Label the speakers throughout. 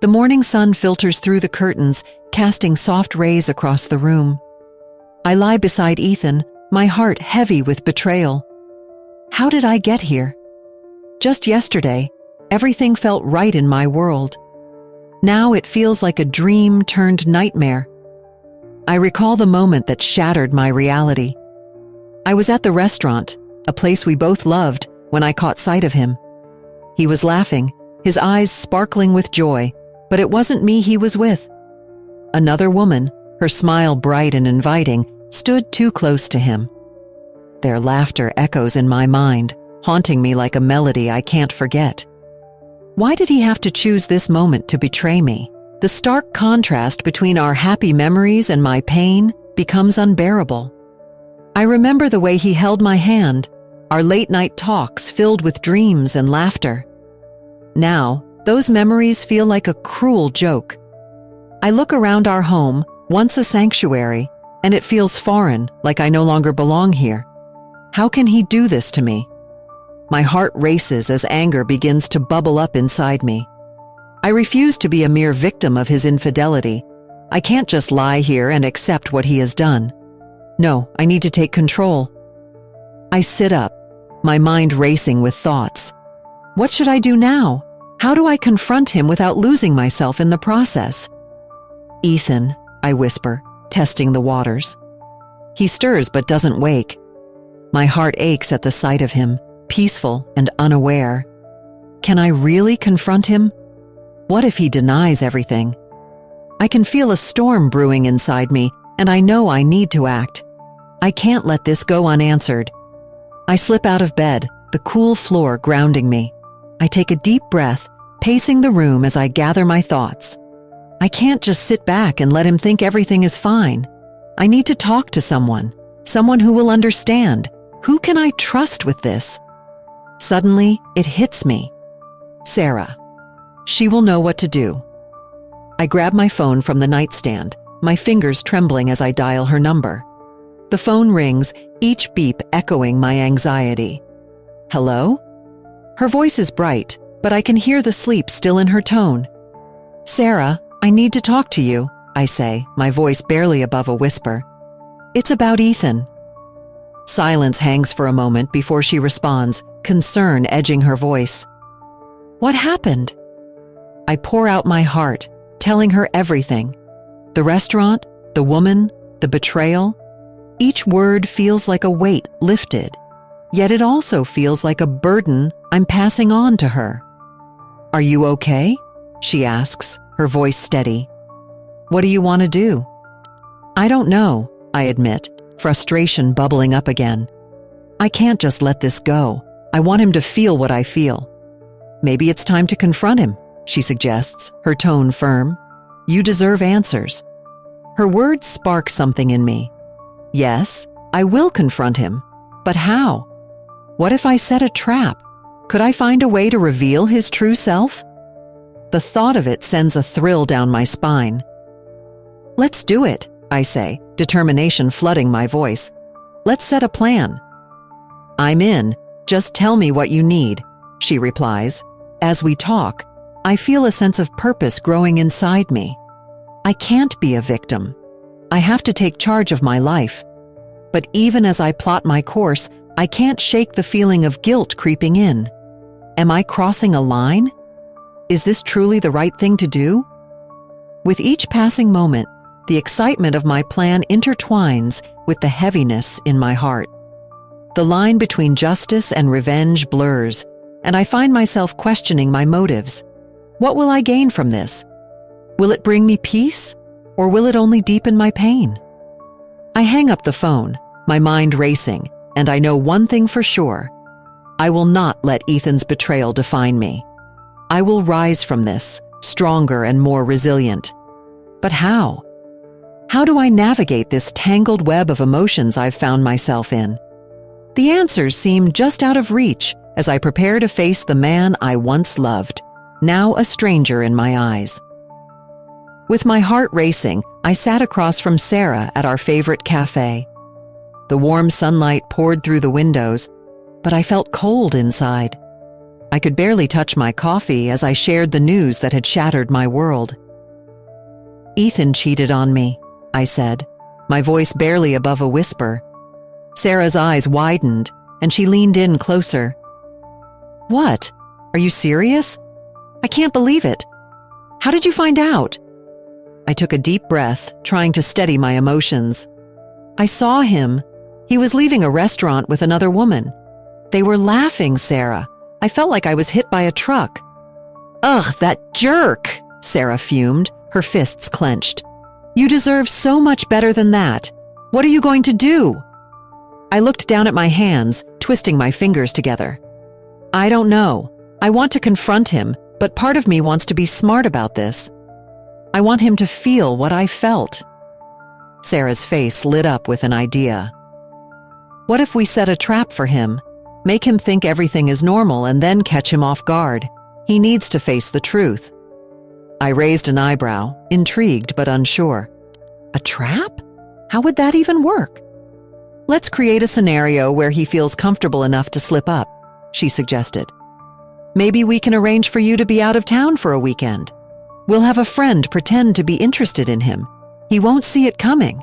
Speaker 1: The morning sun filters through the curtains, casting soft rays across the room. I lie beside Ethan, my heart heavy with betrayal. How did I get here? Just yesterday, everything felt right in my world. Now it feels like a dream turned nightmare. I recall the moment that shattered my reality. I was at the restaurant, a place we both loved, when I caught sight of him. He was laughing, his eyes sparkling with joy, but it wasn't me he was with. Another woman, her smile bright and inviting, stood too close to him. Their laughter echoes in my mind, haunting me like a melody I can't forget. Why did he have to choose this moment to betray me? The stark contrast between our happy memories and my pain becomes unbearable. I remember the way he held my hand, our late-night talks filled with dreams and laughter. Now, those memories feel like a cruel joke. I look around our home, once a sanctuary, and it feels foreign, like I no longer belong here. How can he do this to me? My heart races as anger begins to bubble up inside me. I refuse to be a mere victim of his infidelity. I can't just lie here and accept what he has done. No, I need to take control. I sit up, my mind racing with thoughts. What should I do now? How do I confront him without losing myself in the process? Ethan, I whisper, testing the waters. He stirs but doesn't wake. My heart aches at the sight of him, peaceful and unaware. Can I really confront him? What if he denies everything? I can feel a storm brewing inside me, and I know I need to act. I can't let this go unanswered. I slip out of bed, the cool floor grounding me. I take a deep breath, pacing the room as I gather my thoughts. I can't just sit back and let him think everything is fine. I need to talk to someone who will understand. Who can I trust with this? Suddenly, it hits me. Sarah. She will know what to do. I grab my phone from the nightstand, my fingers trembling as I dial her number. The phone rings, each beep echoing my anxiety. Hello? Her voice is bright, but I can hear the sleep still in her tone. Sarah, I need to talk to you, I say, my voice barely above a whisper. It's about Ethan. Silence hangs for a moment before she responds, concern edging her voice. What happened? I pour out my heart, telling her everything. The restaurant, the woman, the betrayal. Each word feels like a weight lifted, yet it also feels like a burden I'm passing on to her. Are you okay? She asks, her voice steady. What do you want to do? I don't know, I admit, frustration bubbling up again. I can't just let this go. I want him to feel what I feel. Maybe it's time to confront him, she suggests, her tone firm. You deserve answers. Her words spark something in me. Yes, I will confront him. But how? What if I set a trap? Could I find a way to reveal his true self? The thought of it sends a thrill down my spine. Let's do it, I say, determination flooding my voice. Let's set a plan. I'm in. Just tell me what you need, she replies. As we talk, I feel a sense of purpose growing inside me. I can't be a victim. I have to take charge of my life. But even as I plot my course, I can't shake the feeling of guilt creeping in. Am I crossing a line? Is this truly the right thing to do? With each passing moment, the excitement of my plan intertwines with the heaviness in my heart. The line between justice and revenge blurs, and I find myself questioning my motives. What will I gain from this? Will it bring me peace, or will it only deepen my pain? I hang up the phone, my mind racing, and I know one thing for sure. I will not let Ethan's betrayal define me. I will rise from this, stronger and more resilient. But how? How do I navigate this tangled web of emotions I've found myself in? The answers seem just out of reach as I prepare to face the man I once loved, now a stranger in my eyes. With my heart racing, I sat across from Sarah at our favorite cafe. The warm sunlight poured through the windows, but I felt cold inside. I could barely touch my coffee as I shared the news that had shattered my world. "Ethan cheated on me," I said, my voice barely above a whisper. Sarah's eyes widened, and she leaned in closer. "What? Are you serious? I can't believe it. How did you find out?" I took a deep breath, trying to steady my emotions. "I saw him. He was leaving a restaurant with another woman. They were laughing, Sarah. I felt like I was hit by a truck." "Ugh, that jerk!" Sarah fumed, her fists clenched. "You deserve so much better than that. What are you going to do?" I looked down at my hands, twisting my fingers together. "I don't know. I want to confront him, but part of me wants to be smart about this. I want him to feel what I felt." Sarah's face lit up with an idea. "What if we set a trap for him? Make him think everything is normal and then catch him off guard. He needs to face the truth." I raised an eyebrow, intrigued but unsure. "A trap? How would that even work?" "Let's create a scenario where he feels comfortable enough to slip up," she suggested. "Maybe we can arrange for you to be out of town for a weekend. We'll have a friend pretend to be interested in him. He won't see it coming."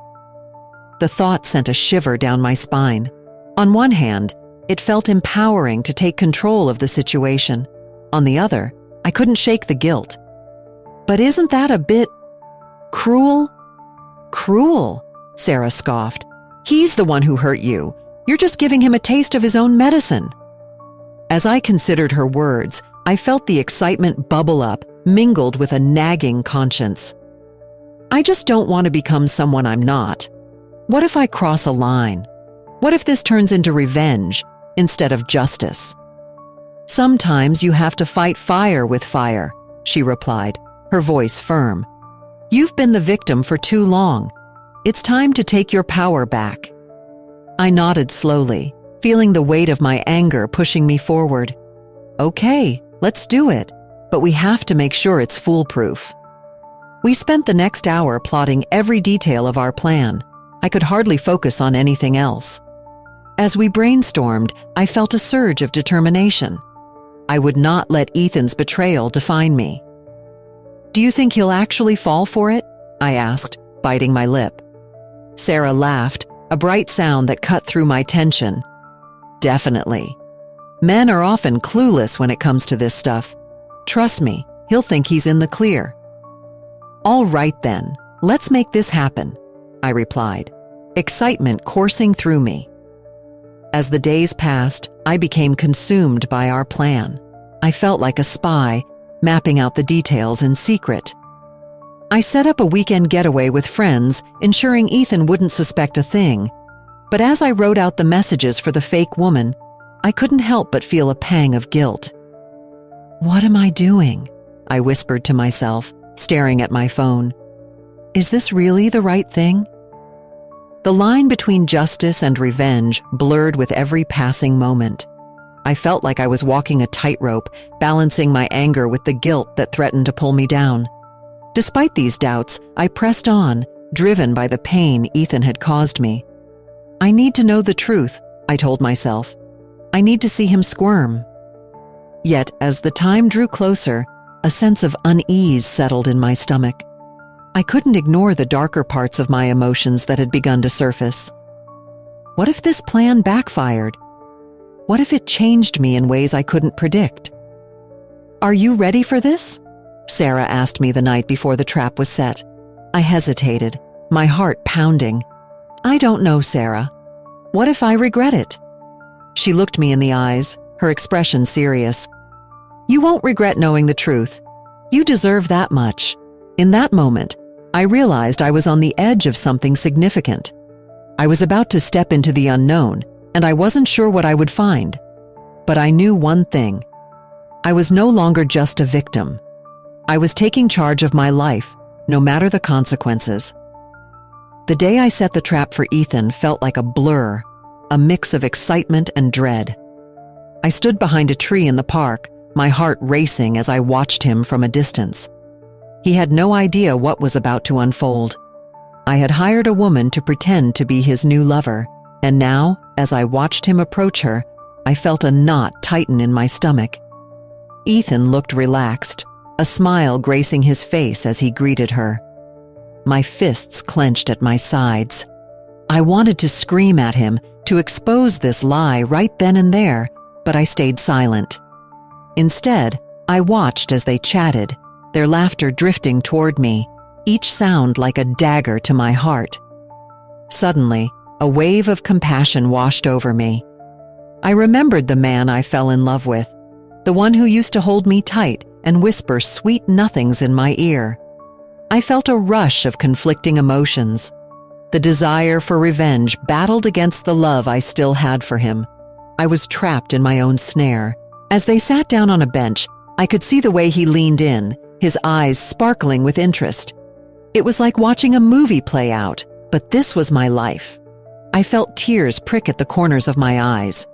Speaker 1: The thought sent a shiver down my spine. On one hand, it felt empowering to take control of the situation. On the other, I couldn't shake the guilt. "But isn't that a bit cruel?" "Cruel?" Sarah scoffed. "He's the one who hurt you. You're just giving him a taste of his own medicine." As I considered her words, I felt the excitement bubble up, mingled with a nagging conscience. I just don't want to become someone I'm not. What if I cross a line? What if this turns into revenge instead of justice? "Sometimes you have to fight fire with fire," she replied, her voice firm. "You've been the victim for too long. It's time to take your power back." I nodded slowly, feeling the weight of my anger pushing me forward. "Okay, let's do it, but we have to make sure it's foolproof." We spent the next hour plotting every detail of our plan. I could hardly focus on anything else. As we brainstormed, I felt a surge of determination. I would not let Ethan's betrayal define me. "Do you think he'll actually fall for it?" I asked, biting my lip. Sarah laughed, a bright sound that cut through my tension. "Definitely. Men are often clueless when it comes to this stuff. Trust me, he'll think he's in the clear." "All right then, let's make this happen," I replied, excitement coursing through me. As the days passed, I became consumed by our plan. I felt like a spy, mapping out the details in secret. I set up a weekend getaway with friends, ensuring Ethan wouldn't suspect a thing. But as I wrote out the messages for the fake woman, I couldn't help but feel a pang of guilt. "What am I doing?" I whispered to myself, staring at my phone. "Is this really the right thing?" The line between justice and revenge blurred with every passing moment. I felt like I was walking a tightrope, balancing my anger with the guilt that threatened to pull me down. Despite these doubts, I pressed on, driven by the pain Ethan had caused me. "I need to know the truth," I told myself. "I need to see him squirm." Yet, as the time drew closer, a sense of unease settled in my stomach. I couldn't ignore the darker parts of my emotions that had begun to surface. What if this plan backfired? What if it changed me in ways I couldn't predict? "Are you ready for this?" Sarah asked me the night before the trap was set. I hesitated, my heart pounding. "I don't know, Sarah. What if I regret it?" She looked me in the eyes, her expression serious. "You won't regret knowing the truth. You deserve that much." In that moment, I realized I was on the edge of something significant. I was about to step into the unknown, and I wasn't sure what I would find. But I knew one thing. I was no longer just a victim. I was taking charge of my life, no matter the consequences. The day I set the trap for Ethan felt like a blur, a mix of excitement and dread. I stood behind a tree in the park, my heart racing as I watched him from a distance. He had no idea what was about to unfold. I had hired a woman to pretend to be his new lover, and now, as I watched him approach her, I felt a knot tighten in my stomach. Ethan looked relaxed, a smile gracing his face as he greeted her. My fists clenched at my sides. I wanted to scream at him, to expose this lie right then and there, but I stayed silent. Instead, I watched as they chatted, their laughter drifting toward me, each sound like a dagger to my heart. Suddenly, a wave of compassion washed over me. I remembered the man I fell in love with, the one who used to hold me tight and whisper sweet nothings in my ear. I felt a rush of conflicting emotions. The desire for revenge battled against the love I still had for him. I was trapped in my own snare. As they sat down on a bench, I could see the way he leaned in, his eyes sparkling with interest. It was like watching a movie play out, but this was my life. I felt tears prick at the corners of my eyes.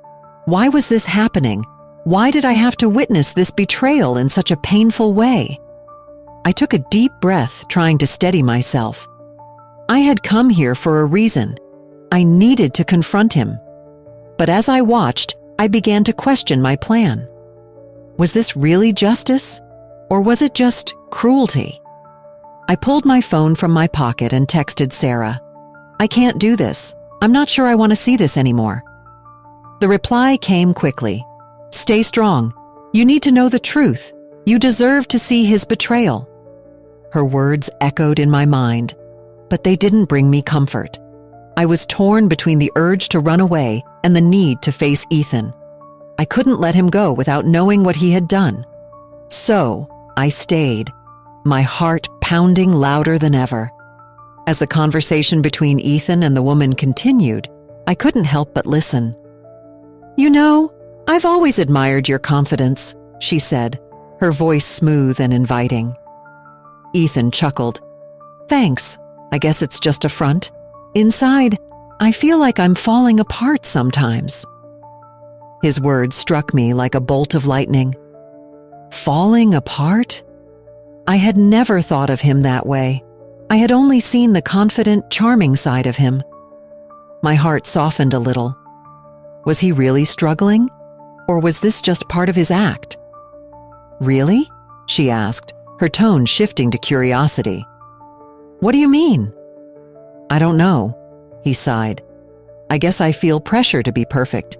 Speaker 1: Why was this happening? Why did I have to witness this betrayal in such a painful way? I took a deep breath, trying to steady myself. I had come here for a reason. I needed to confront him. But as I watched, I began to question my plan. Was this really justice? Or was it just cruelty? I pulled my phone from my pocket and texted Sarah. I can't do this. I'm not sure I want to see this anymore. The reply came quickly. Stay strong. You need to know the truth. You deserve to see his betrayal. Her words echoed in my mind, but they didn't bring me comfort. I was torn between the urge to run away and the need to face Ethan. I couldn't let him go without knowing what he had done. So, I stayed, my heart pounding louder than ever. As the conversation between Ethan and the woman continued, I couldn't help but listen. You know, I've always admired your confidence, she said, her voice smooth and inviting. Ethan chuckled. Thanks. I guess it's just a front. Inside, I feel like I'm falling apart sometimes. His words struck me like a bolt of lightning. Falling apart? I had never thought of him that way. I had only seen the confident, charming side of him. My heart softened a little. Was he really struggling? Or was this just part of his act? Really? She asked, her tone shifting to curiosity. What do you mean? I don't know, he sighed. I guess I feel pressure to be perfect.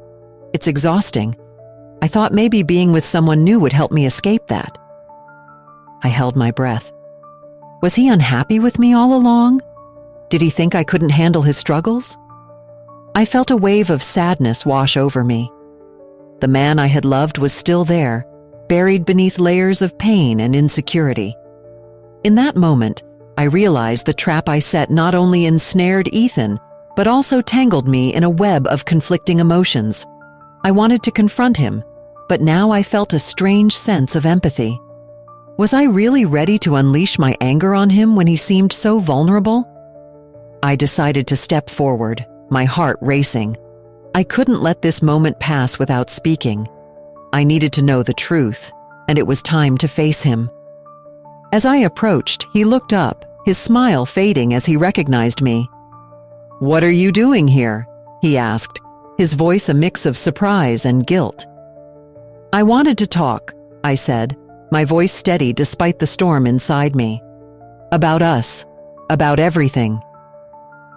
Speaker 1: It's exhausting. I thought maybe being with someone new would help me escape that. I held my breath. Was he unhappy with me all along? Did he think I couldn't handle his struggles? I felt a wave of sadness wash over me. The man I had loved was still there, buried beneath layers of pain and insecurity. In that moment, I realized the trap I set not only ensnared Ethan, but also tangled me in a web of conflicting emotions. I wanted to confront him, but now I felt a strange sense of empathy. Was I really ready to unleash my anger on him when he seemed so vulnerable? I decided to step forward, my heart racing. I couldn't let this moment pass without speaking. I needed to know the truth, and it was time to face him. As I approached, he looked up, his smile fading as he recognized me. "What are you doing here?" he asked, his voice a mix of surprise and guilt. "I wanted to talk," I said, my voice steady despite the storm inside me. "About us, about everything."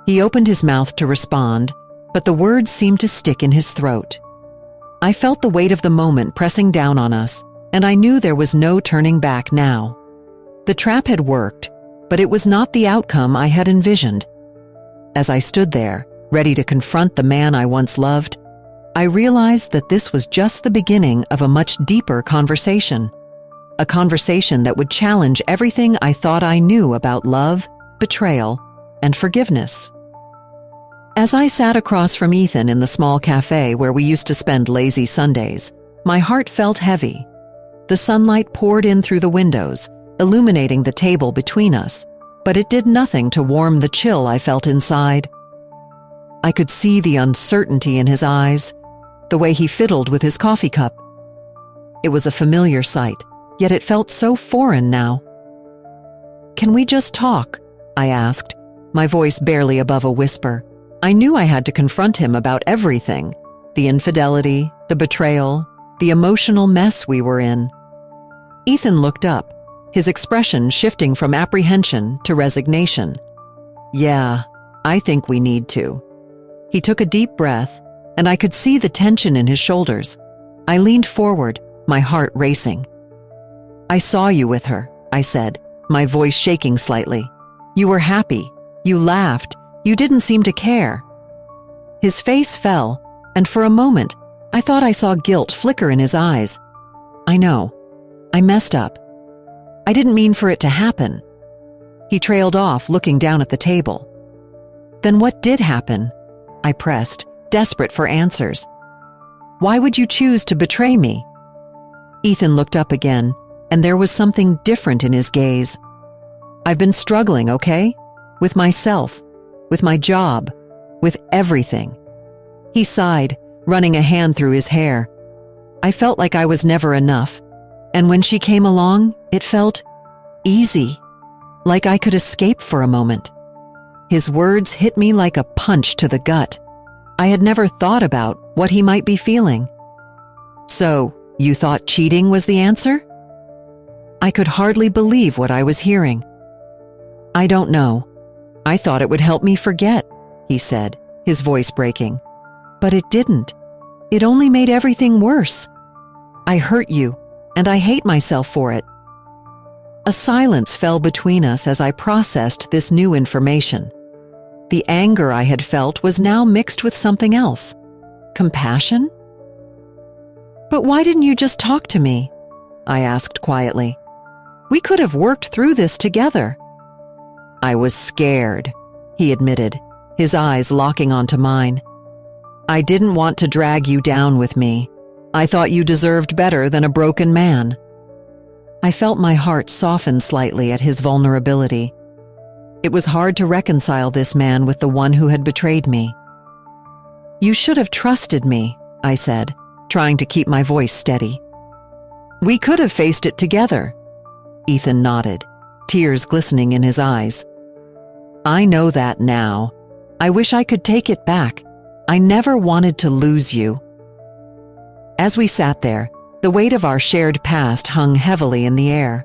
Speaker 1: He opened his mouth to respond, but the words seemed to stick in his throat. I felt the weight of the moment pressing down on us, and I knew there was no turning back now. The trap had worked, but it was not the outcome I had envisioned. As I stood there, ready to confront the man I once loved, I realized that this was just the beginning of a much deeper conversation. A conversation that would challenge everything I thought I knew about love, betrayal, and forgiveness. As I sat across from Ethan in the small cafe where we used to spend lazy Sundays, my heart felt heavy. The sunlight poured in through the windows, illuminating the table between us, but it did nothing to warm the chill I felt inside. I could see the uncertainty in his eyes, the way he fiddled with his coffee cup. It was a familiar sight, yet it felt so foreign now. "Can we just talk?" I asked, my voice barely above a whisper. I knew I had to confront him about everything, the infidelity, the betrayal, the emotional mess we were in. Ethan looked up, his expression shifting from apprehension to resignation. "Yeah, I think we need to." He took a deep breath, and I could see the tension in his shoulders. I leaned forward, my heart racing. "I saw you with her," I said, my voice shaking slightly. "You were happy. You laughed. You didn't seem to care." His face fell, and for a moment, I thought I saw guilt flicker in his eyes. "I know. I messed up. I didn't mean for it to happen." He trailed off, looking down at the table. "Then what did happen?" I pressed, desperate for answers. "Why would you choose to betray me?" Ethan looked up again, and there was something different in his gaze. "I've been struggling, okay? With myself, with my job, with everything." He sighed, running a hand through his hair. "I felt like I was never enough, and when she came along, it felt easy, like I could escape for a moment." His words hit me like a punch to the gut. I had never thought about what he might be feeling. "So, you thought cheating was the answer?" I could hardly believe what I was hearing. "I don't know. I thought it would help me forget," he said, his voice breaking. "But it didn't. It only made everything worse. I hurt you, and I hate myself for it." A silence fell between us as I processed this new information. The anger I had felt was now mixed with something else. Compassion? "But why didn't you just talk to me?" I asked quietly. "We could have worked through this together." "I was scared," he admitted, his eyes locking onto mine. "I didn't want to drag you down with me. I thought you deserved better than a broken man." I felt my heart soften slightly at his vulnerability. It was hard to reconcile this man with the one who had betrayed me. "You should have trusted me," I said, trying to keep my voice steady. "We could have faced it together." Ethan nodded, tears glistening in his eyes. "I know that now. I wish I could take it back. I never wanted to lose you." As we sat there, the weight of our shared past hung heavily in the air.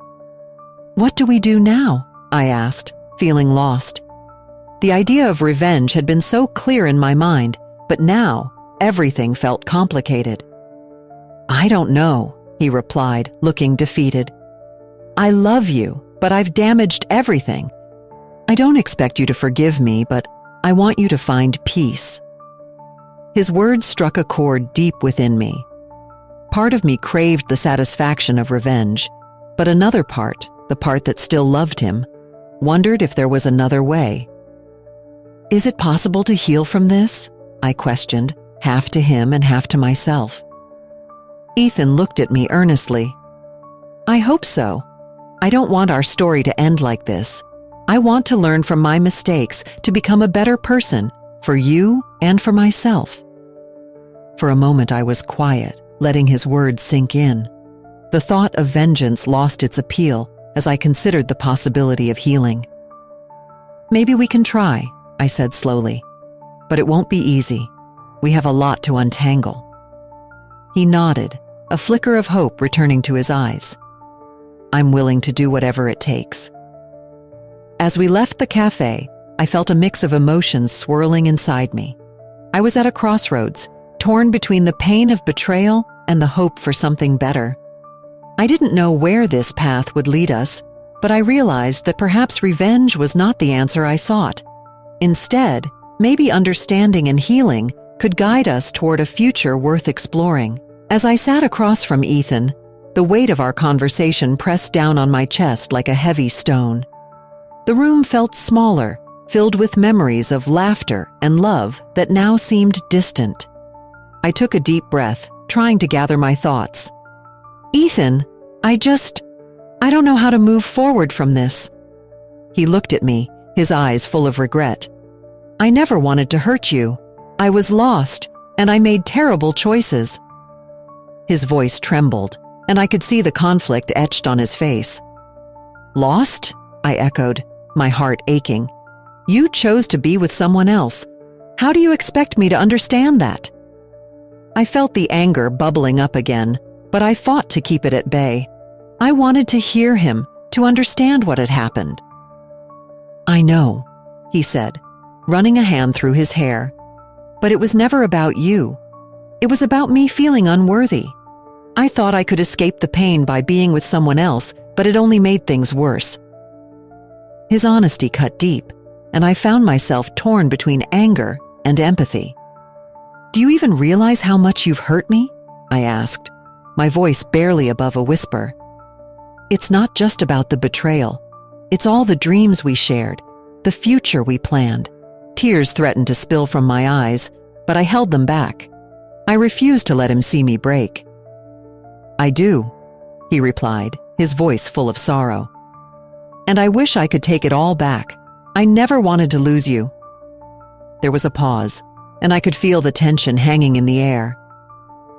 Speaker 1: "What do we do now?" I asked, feeling lost. The idea of revenge had been so clear in my mind, but now everything felt complicated. "I don't know," he replied, looking defeated. "I love you, but I've damaged everything. I don't expect you to forgive me, but I want you to find peace." His words struck a chord deep within me. Part of me craved the satisfaction of revenge, but another part, the part that still loved him, wondered if there was another way. "Is it possible to heal from this?" I questioned, half to him and half to myself. Ethan looked at me earnestly. "I hope so. I don't want our story to end like this. I want to learn from my mistakes to become a better person, for you and for myself." For a moment I was quiet, letting his words sink in. The thought of vengeance lost its appeal as I considered the possibility of healing. "Maybe we can try," I said slowly. "But it won't be easy. We have a lot to untangle." He nodded, a flicker of hope returning to his eyes. "I'm willing to do whatever it takes." As we left the cafe, I felt a mix of emotions swirling inside me. I was at a crossroads, torn between the pain of betrayal and the hope for something better. I didn't know where this path would lead us, but I realized that perhaps revenge was not the answer I sought. Instead, maybe understanding and healing could guide us toward a future worth exploring. As I sat across from Ethan, the weight of our conversation pressed down on my chest like a heavy stone. The room felt smaller, filled with memories of laughter and love that now seemed distant. I took a deep breath, trying to gather my thoughts. "Ethan, I don't know how to move forward from this." He looked at me, his eyes full of regret. "I never wanted to hurt you. I was lost, and I made terrible choices." His voice trembled, and I could see the conflict etched on his face. "Lost?" I echoed, my heart aching. "You chose to be with someone else. How do you expect me to understand that?" I felt the anger bubbling up again, but I fought to keep it at bay. I wanted to hear him, to understand what had happened. "I know," he said, running a hand through his hair. "But it was never about you. It was about me feeling unworthy. I thought I could escape the pain by being with someone else, but it only made things worse." His honesty cut deep, and I found myself torn between anger and empathy. "Do you even realize how much you've hurt me?" I asked, my voice barely above a whisper. "It's not just about the betrayal. It's all the dreams we shared, the future we planned." Tears threatened to spill from my eyes, but I held them back. I refused to let him see me break. "I do," he replied, his voice full of sorrow. "And I wish I could take it all back. I never wanted to lose you." There was a pause, and I could feel the tension hanging in the air.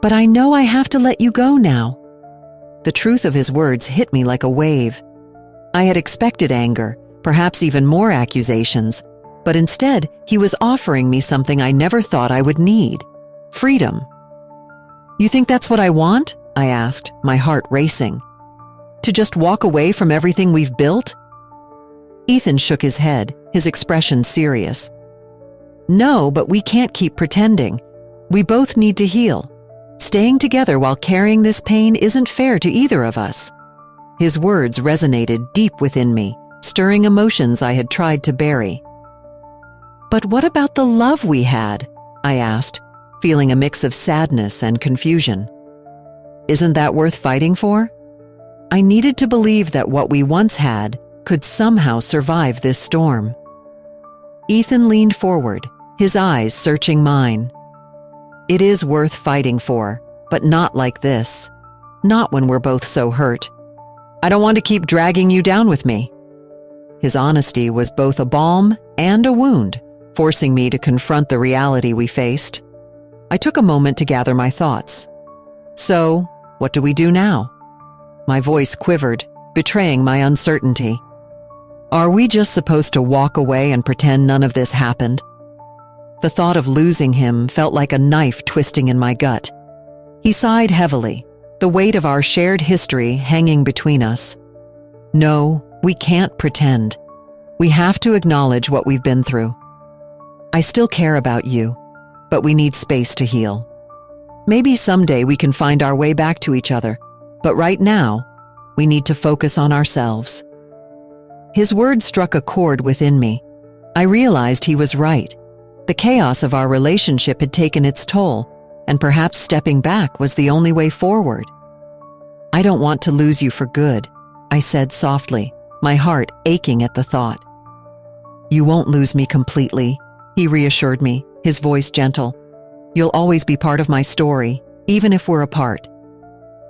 Speaker 1: "But I know I have to let you go now." The truth of his words hit me like a wave. I had expected anger, perhaps even more accusations, but instead he was offering me something I never thought I would need: freedom. "You think that's what I want?" I asked, my heart racing. "To just walk away from everything we've built?" Ethan shook his head, his expression serious. "No, but we can't keep pretending. We both need to heal. Staying together while carrying this pain isn't fair to either of us." His words resonated deep within me, stirring emotions I had tried to bury. "But what about the love we had?" I asked, feeling a mix of sadness and confusion. "Isn't that worth fighting for?" I needed to believe that what we once had could somehow survive this storm. Ethan leaned forward, his eyes searching mine. "It is worth fighting for, but not like this. Not when we're both so hurt. I don't want to keep dragging you down with me." His honesty was both a balm and a wound, forcing me to confront the reality we faced. I took a moment to gather my thoughts. "So, what do we do now?" My voice quivered, betraying my uncertainty. "Are we just supposed to walk away and pretend none of this happened?" The thought of losing him felt like a knife twisting in my gut. He sighed heavily, the weight of our shared history hanging between us. "No, we can't pretend. We have to acknowledge what we've been through. I still care about you, but we need space to heal. Maybe someday we can find our way back to each other, but right now, we need to focus on ourselves." His words struck a chord within me. I realized he was right. The chaos of our relationship had taken its toll, and perhaps stepping back was the only way forward. "I don't want to lose you for good," I said softly, my heart aching at the thought. "You won't lose me completely," he reassured me, his voice gentle. "You'll always be part of my story, even if we're apart.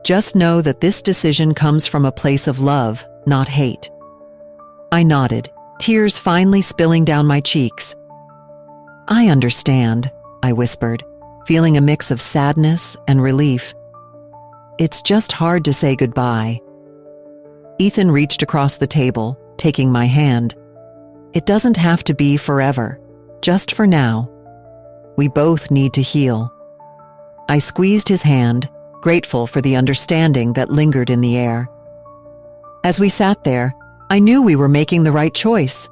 Speaker 1: Just know that this decision comes from a place of love, not hate." I nodded, tears finally spilling down my cheeks. "I understand," I whispered, feeling a mix of sadness and relief. "It's just hard to say goodbye." Ethan reached across the table, taking my hand. "It doesn't have to be forever, just for now. We both need to heal." I squeezed his hand, grateful for the understanding that lingered in the air. As we sat there, I knew we were making the right choice.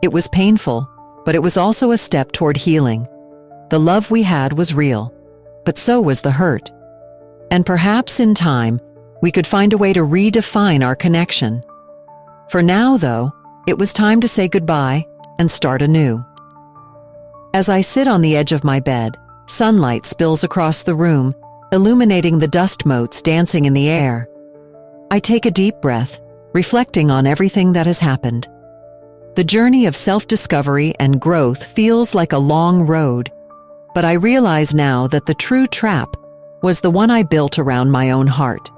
Speaker 1: It was painful, but it was also a step toward healing. The love we had was real, but so was the hurt. And perhaps in time, we could find a way to redefine our connection. For now, though, it was time to say goodbye and start anew. As I sit on the edge of my bed, sunlight spills across the room, illuminating the dust motes dancing in the air. I take a deep breath, reflecting on everything that has happened. The journey of self-discovery and growth feels like a long road, but I realize now that the true trap was the one I built around my own heart.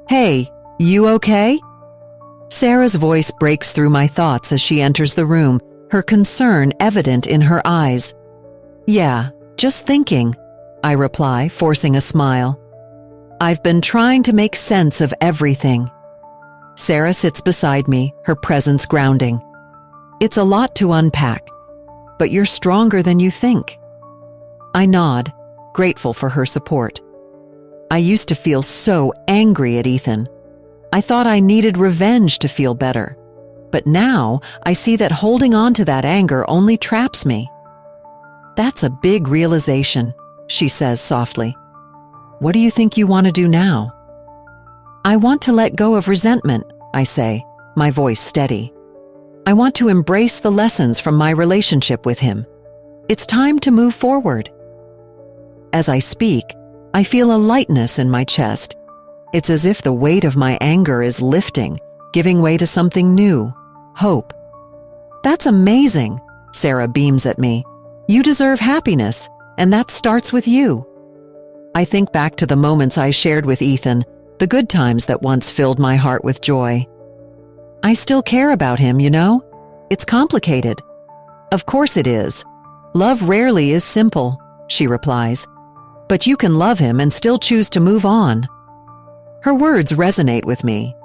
Speaker 1: "Hey, you okay?" Sarah's voice breaks through my thoughts as she enters the room, her concern evident in her eyes. "Yeah, just thinking," I reply, forcing a smile. "I've been trying to make sense of everything." Sarah sits beside me, her presence grounding. "It's a lot to unpack, but you're stronger than you think." I nod, grateful for her support. I used to feel so angry at Ethan, I thought I needed revenge to feel better. But now I see that holding on to that anger only traps me. That's a big realization, she says softly. What do you think you want to do now? I want to let go of resentment, I say, my voice steady. I want to embrace the lessons from my relationship with him. It's time to move forward. As I speak, I feel a lightness in my chest. It's as if the weight of my anger is lifting, giving way to something new, hope. That's amazing, Sarah beams at me. You deserve happiness, and that starts with you. I think back to the moments I shared with Ethan, the good times that once filled my heart with joy. I still care about him, you know? It's complicated. Of course it is. Love rarely is simple, she replies. But you can love him and still choose to move on. Her words resonate with me.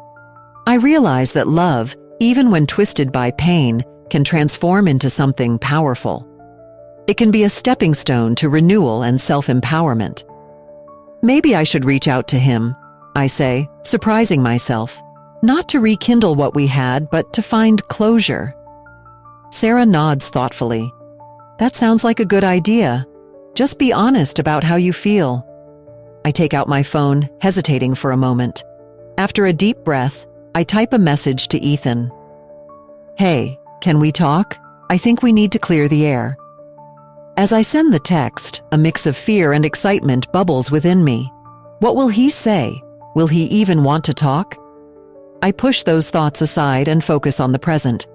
Speaker 1: I realize that love, even when twisted by pain, can transform into something powerful. It can be a stepping stone to renewal and self-empowerment. Maybe I should reach out to him, I say, surprising myself, not to rekindle what we had, but to find closure. Sarah nods thoughtfully. That sounds like a good idea. Just be honest about how you feel. I take out my phone, hesitating for a moment. After a deep breath, I type a message to Ethan. Hey, can we talk? I think we need to clear the air. As I send the text, a mix of fear and excitement bubbles within me. What will he say? Will he even want to talk? I push those thoughts aside and focus on the present.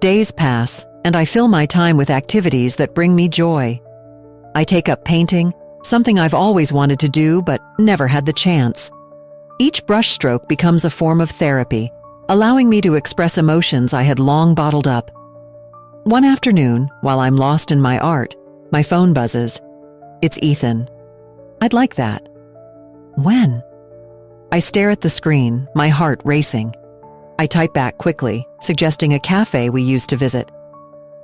Speaker 1: Days pass, and I fill my time with activities that bring me joy. I take up painting, something I've always wanted to do but never had the chance. Each brushstroke becomes a form of therapy, allowing me to express emotions I had long bottled up. One afternoon, while I'm lost in my art, my phone buzzes. It's Ethan. I'd like that. When? I stare at the screen, my heart racing. I type back quickly, suggesting a cafe we used to visit.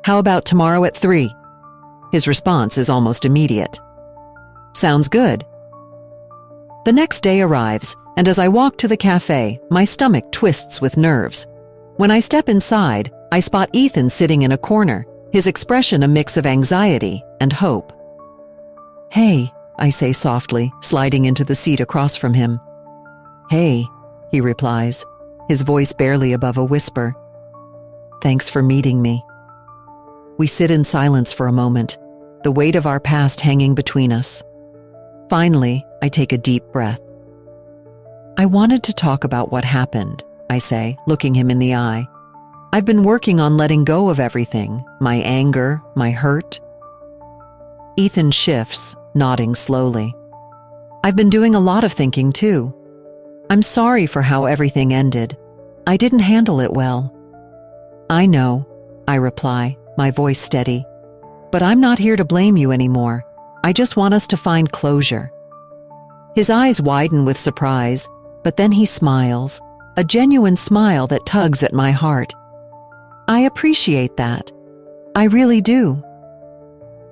Speaker 1: How about tomorrow at 3? His response is almost immediate. Sounds good. The next day arrives, and as I walk to the cafe, my stomach twists with nerves. When I step inside, I spot Ethan sitting in a corner, his expression a mix of anxiety and hope. Hey, I say softly, sliding into the seat across from him. Hey, he replies, his voice barely above a whisper. Thanks for meeting me. We sit in silence for a moment, the weight of our past hanging between us. Finally, I take a deep breath. I wanted to talk about what happened, I say, looking him in the eye. I've been working on letting go of everything, my anger, my hurt. Ethan shifts, nodding slowly. I've been doing a lot of thinking too. I'm sorry for how everything ended. I didn't handle it well. I know, I reply, my voice steady. But I'm not here to blame you anymore. I just want us to find closure. His eyes widen with surprise, but then he smiles, a genuine smile that tugs at my heart. I appreciate that. I really do.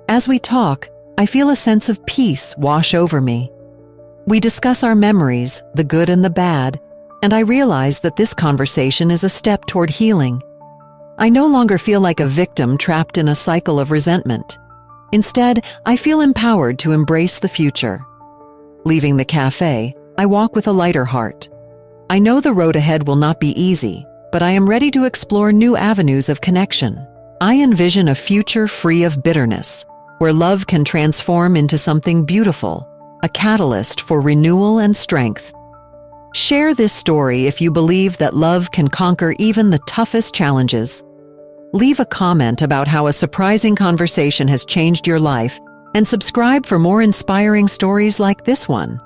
Speaker 1: As we talk, I feel a sense of peace wash over me. We discuss our memories, the good and the bad, and I realize that this conversation is a step toward healing. I no longer feel like a victim trapped in a cycle of resentment. Instead, I feel empowered to embrace the future. Leaving the cafe, I walk with a lighter heart. I know the road ahead will not be easy, but I am ready to explore new avenues of connection. I envision a future free of bitterness, where love can transform into something beautiful, a catalyst for renewal and strength. Share this story if you believe that love can conquer even the toughest challenges. Leave a comment about how a surprising conversation has changed your life, and subscribe for more inspiring stories like this one.